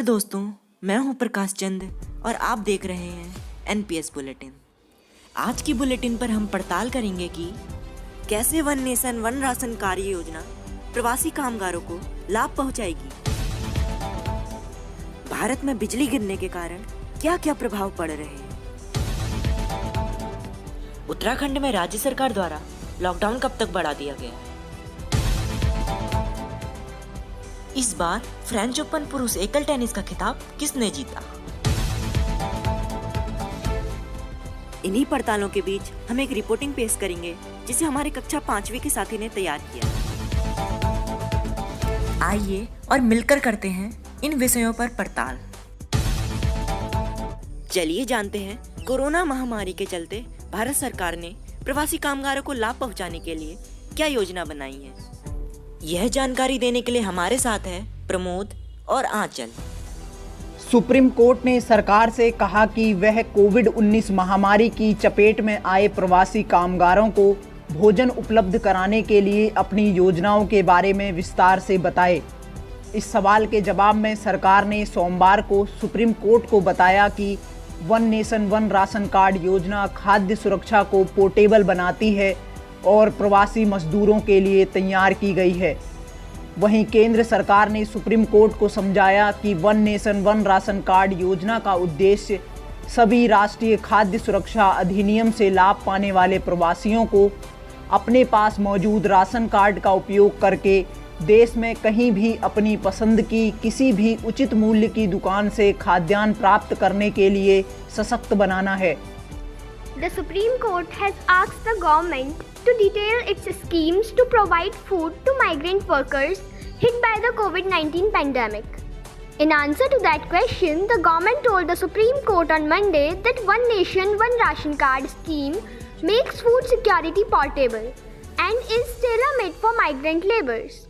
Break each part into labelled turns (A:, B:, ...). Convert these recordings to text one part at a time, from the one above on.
A: नमस्कार दोस्तों, मैं हूं प्रकाश चंद और आप देख रहे हैं एनपीएस बुलेटिन। आज की बुलेटिन पर हम पड़ताल करेंगे कि कैसे वन नेशन वन राशन कार्य योजना प्रवासी कामगारों को लाभ पहुंचाएगी। भारत में बिजली गिरने के कारण क्या क्या प्रभाव पड़ रहे हैं। उत्तराखंड में राज्य सरकार द्वारा लॉकडाउन कब तक बढ़ा दिया गया है। इस बार फ्रेंच ओपन पुरुष एकल टेनिस का खिताब किसने जीता। इन्हीं पड़तालों के बीच हम एक रिपोर्टिंग पेश करेंगे जिसे हमारे कक्षा 5वीं के साथी ने तैयार किया। आइए और मिलकर करते हैं इन विषयों पर पड़ताल। चलिए जानते हैं कोरोना महामारी के चलते भारत सरकार ने प्रवासी कामगारों को लाभ पहुंचाने के लिए क्या योजना बनाई है। यह जानकारी देने के लिए हमारे साथ है प्रमोद और आंचल।
B: सुप्रीम कोर्ट ने सरकार से कहा कि वह कोविड-19 महामारी की चपेट में आए प्रवासी कामगारों को भोजन उपलब्ध कराने के लिए अपनी योजनाओं के बारे में विस्तार से बताए। इस सवाल के जवाब में सरकार ने सोमवार को सुप्रीम कोर्ट को बताया कि one nation one ration card योजना खाद्य सुरक्षा को पोर्टेबल बनाती है और प्रवासी मजदूरों के लिए तैयार की गई है। वहीं केंद्र सरकार ने सुप्रीम कोर्ट को समझाया कि one nation one ration card योजना का उद्देश्य सभी राष्ट्रीय खाद्य सुरक्षा अधिनियम से लाभ पाने वाले प्रवासियों को अपने पास मौजूद राशन कार्ड का उपयोग करके देश में कहीं भी अपनी पसंद की किसी भी उचित मूल्य की दुकान से खाद्यान्न प्राप्त करने के लिए सशक्त बनाना है।
C: The Supreme Court has asked the government to detail its schemes to provide food to migrant workers hit by the COVID-19 pandemic. In answer to that question, the government told the Supreme Court on Monday that One Nation, One Ration Card scheme makes food security portable and is tailor-made for migrant laborers.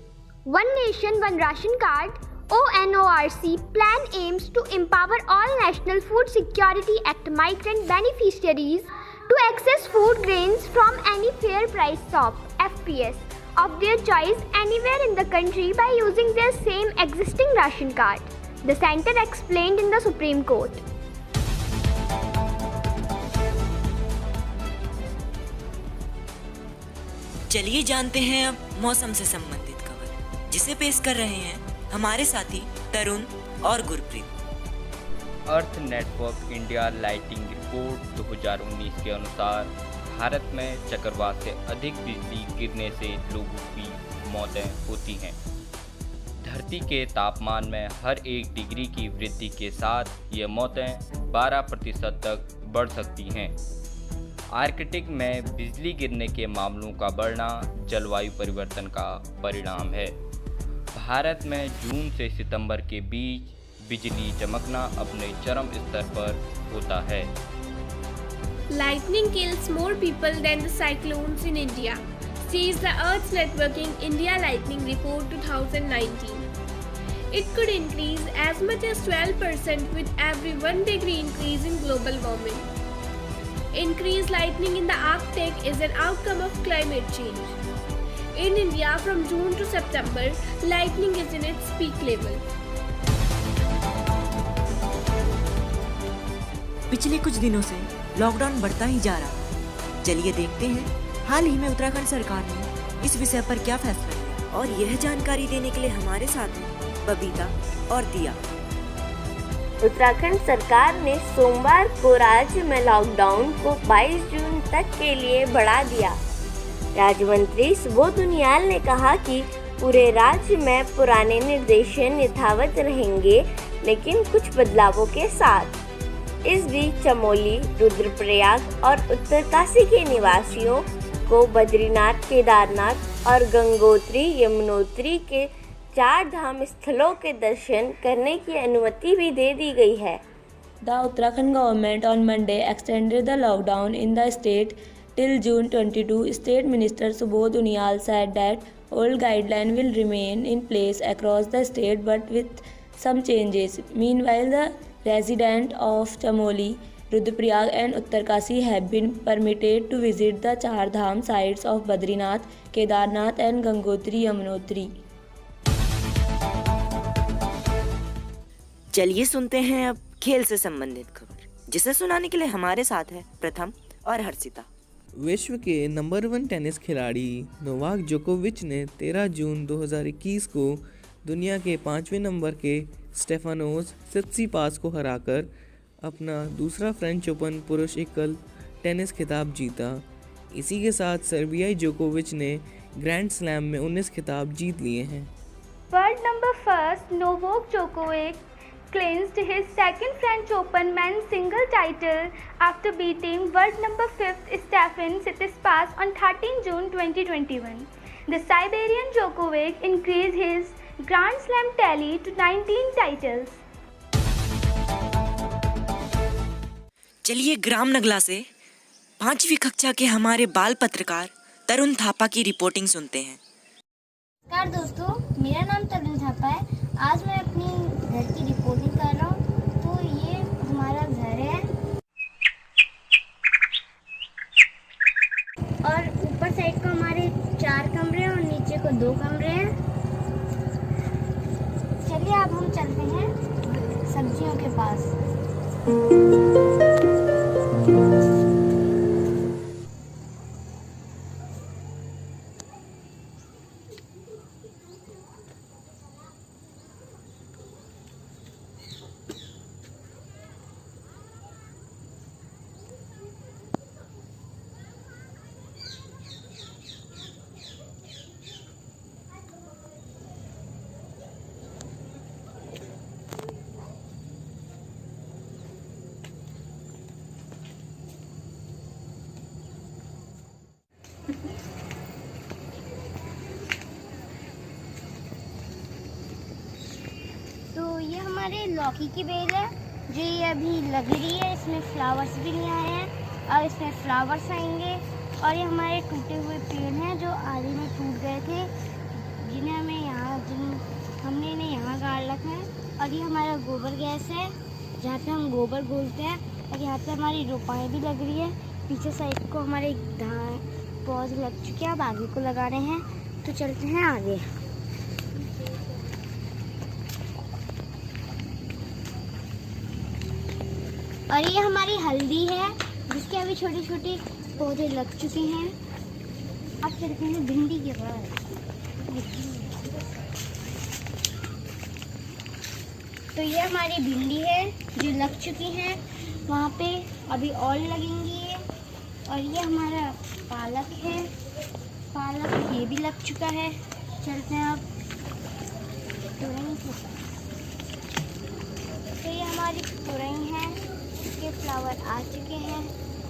C: One Nation, One Ration Card ONORC plan aims to empower all National Food Security Act migrant beneficiaries to access food grains from any fair price shop FPS of their choice anywhere in the country by using their same existing ration card, the center explained in the Supreme Court.
A: चलिए जानते हैं अब मौसम से संबंधित खबर, जिसे पेश कर रहे हैं हमारे साथी तरुण और गुरप्रीत।
D: अर्थ नेटवर्क इंडिया लाइटिंग रिपोर्ट 2019 के अनुसार भारत में चक्रवात से अधिक बिजली गिरने से लोगों की मौतें होती हैं। धरती के तापमान में हर 1 डिग्री की वृद्धि के साथ ये मौतें 12% तक बढ़ सकती हैं। आर्कटिक में बिजली गिरने के मामलों का बढ़ना जलवायु परिवर्तन का परिणाम है। भारत में जून से सितंबर के बीच बिजली चमकना अपने चरम स्तर पर होता है।
E: Lightning kills more people than the cyclones in India, says the Earth Networking India Lightning Report 2019. It could increase as much as 12% with every 1 degree increase in global warming. Increased lightning in the Arctic is an outcome of climate change. In India, from June to September, lightning is in its peak level.
A: पिछले कुछ दिनों से lockdown बढ़ता ही जा रहा। चलिए देखते हैं हाल ही में उत्तराखंड सरकार ने इस विषय पर क्या फैसला लिया। और यह जानकारी देने के लिए हमारे साथ हैं बबीता और दिया।
F: उत्तराखंड सरकार ने सोमवार को राज्य में लॉकडाउन को 22 जून तक के लिए बढ़ा दिया। राज्य मंत्री सुबोध उनियाल ने कहा कि पूरे राज्य में पुराने निर्देश यथावत रहेंगे, लेकिन कुछ बदलावों के साथ। इस बीच चमोली, रुद्रप्रयाग और उत्तरकाशी के निवासियों को बद्रीनाथ, केदारनाथ और गंगोत्री यमुनोत्री के 4 धाम स्थलों के दर्शन करने की अनुमति भी दे दी गई है।
G: The Uttarakhand government on Monday extended the lockdown in the state till June 22. State Minister Subodh Unial said that old guidelines will remain in place across the state but with some changes. Meanwhile, the residents of Chamoli, Rudraprayag and Uttarkashi have been permitted to visit the Char Dham sites of Badrinath, Kedarnath and Gangotri Yamunotri.
A: चलिए सुनते हैं अब खेल से संबंधित खबर, जिसे सुनाने के लिए हमारे साथ है प्रथम और हर्षिता।
H: विश्व के नंबर 1 टेनिस खिलाड़ी नोवाक जोकोविच ने 13 जून 2021 को दुनिया के 5वें नंबर के स्टेफानोस सित्सिपास को हराकर अपना दूसरा फ्रेंच ओपन पुरुष एकल टेनिस खिताब जीता। इसी के साथ सर्बियाई जोकोविच ने ग्रैंड स्लैम में 19 खिताब जीत लिए हैं।
I: World number 1 Novak Djokovic clinched his second French Open men's single title after beating world number 5 Stefan Tsitsipas on 13 June 2021. The Siberian Djokovic increased his Grand Slam tally to 19 titles.
A: चलिए ग्राम नगला से 5वीं कक्षा के हमारे बाल पत्रकार तरुण थापा की रिपोर्टिंग सुनते हैं।
C: नमस्कार दोस्तों, मेरा नाम तरुण थापा है। आज मैं अपनी घर की रिपोर्टिंग कर रहा हूँ। तो ये हमारा घर है और ऊपर साइड को हमारे 4 कमरे हैं और नीचे को 2 कमरे हैं। चलिए अब हम चलते हैं सब्जियों के पास। तो ये हमारे लौकी की बेल है जो ये अभी लग रही है। इसमें फ्लावर्स भी नहीं आए हैं और इसमें फ्लावर्स आएंगे। और ये हमारे टूटे हुए पेड़ हैं जो आधे में टूट गए थे, जिन्हें हमने इन्हें यहाँ गाड़ रखा है। और ये हमारा गोबर गैस है जहाँ पे हम गोबर घोलते हैं। और यहाँ पे हमारी रोपाएँ भी लग रही है। पीछे साइड को हमारे पौधे लग चुके हैं, अब आगे को लगा रहे हैं। तो चलते हैं आगे। और ये हमारी हल्दी है जिसके अभी छोटे छोटे पौधे लग चुके हैं। अब चलते हैं भिंडी के पास। तो ये हमारी भिंडी है जो लग चुकी है, वहाँ पे अभी और लगेंगी। और ये हमारा पालक है, पालक ये भी लग चुका है। चलते हैं अब तुरई के पास। तो ये हमारी तुरई है, इसके फ्लावर आ चुके हैं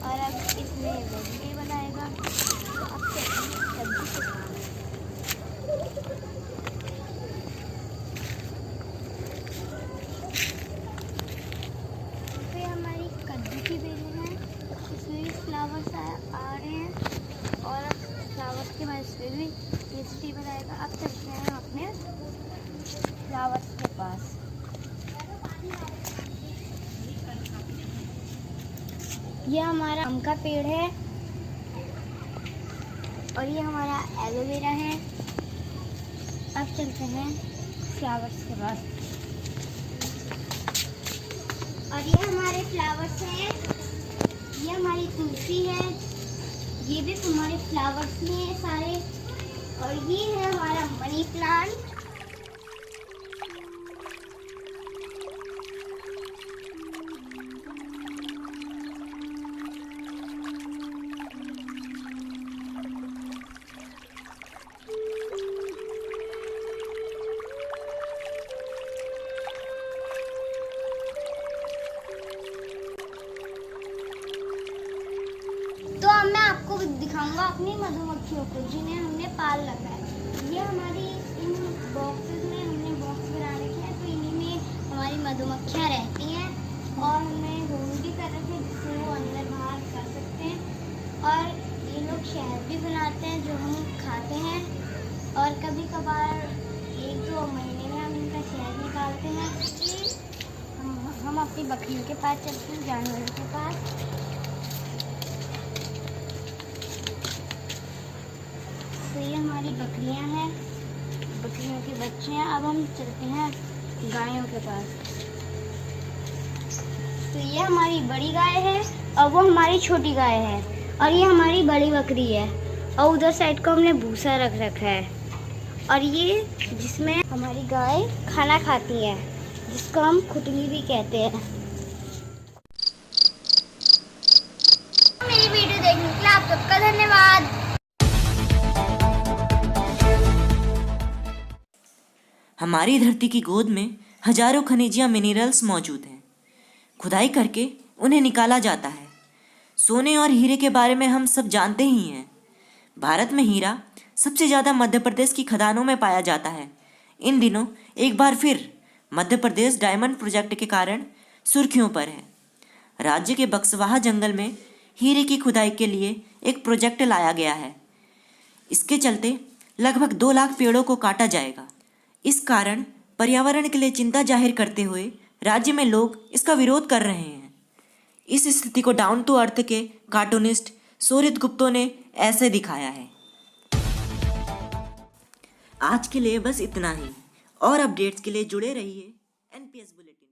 C: और अब इसमें वेजिटेबल आएगा। तो अब सब्जी के पास। तो ये हमारी कद्दू की बेलें हैं, इसमें भी फ्लावर्स आ रहे हैं और अब फ्लावर्स के बाद इसमें भी वेजिटेबल आएगा। अब चलते हैं अपने फ्लावर्स के पास। ये हमारा आम का पेड़ है और ये हमारा एलोवेरा है। अब चलते हैं फ्लावर्स के पास। और ये हमारे फ्लावर्स हैं, ये हमारी तुलसी है, ये भी हमारे फ्लावर्स में है सारे। और ये है हमारा मनी प्लांट। तो अब मैं आपको दिखाऊंगा अपनी मधुमक्खियों को जिन्हें हमने पाल रखा है। ये हमारी इन बॉक्सेस में हमने बॉक्स बना रखे हैं, तो इन्हीं में हमारी मधुमक्खियाँ रहती हैं। और हमने होम भी कर रखे हैं जिससे वो अंदर बाहर कर सकते हैं। और ये लोग शहद भी बनाते हैं जो हम खाते हैं। और कभी कभार 1-2 महीने में हम इनका शहद निकालते हैं। हम अपनी बकरियों के पास चलते हैं, जानवरों के पास। तो ये हमारी बकरियां हैं, बकरियों के बच्चे हैं। अब हम चलते हैं गायों के पास। तो ये हमारी बड़ी गाय है और वो हमारी छोटी गाय है और ये हमारी बड़ी बकरी है और उधर साइड को हमने भूसा रख रखा है और ये जिसमें हमारी गाय खाना खाती है जिसको हम खुटली भी कहते हैं। मेरी वीडियो देखने के लिए आप सबका धन्यवाद।
A: हमारी धरती की गोद में हजारों खनिज या मिनरल्स मौजूद हैं। खुदाई करके उन्हें निकाला जाता है। सोने और हीरे के बारे में हम सब जानते ही हैं। भारत में हीरा सबसे ज़्यादा मध्य प्रदेश की खदानों में पाया जाता है। इन दिनों एक बार फिर मध्य प्रदेश डायमंड प्रोजेक्ट के कारण सुर्खियों पर है। राज्य के बक्सवाहा जंगल में हीरे की खुदाई के लिए एक प्रोजेक्ट लाया गया है। इसके चलते लगभग 2 लाख पेड़ों को काटा जाएगा। इस कारण पर्यावरण के लिए चिंता जाहिर करते हुए राज्य में लोग इसका विरोध कर रहे हैं। इस स्थिति को डाउन टू अर्थ के कार्टूनिस्ट सूर्य गुप्तो ने ऐसे दिखाया है। आज के लिए बस इतना ही। और अपडेट्स के लिए जुड़े रहिए एनपीएस बुलेटिन।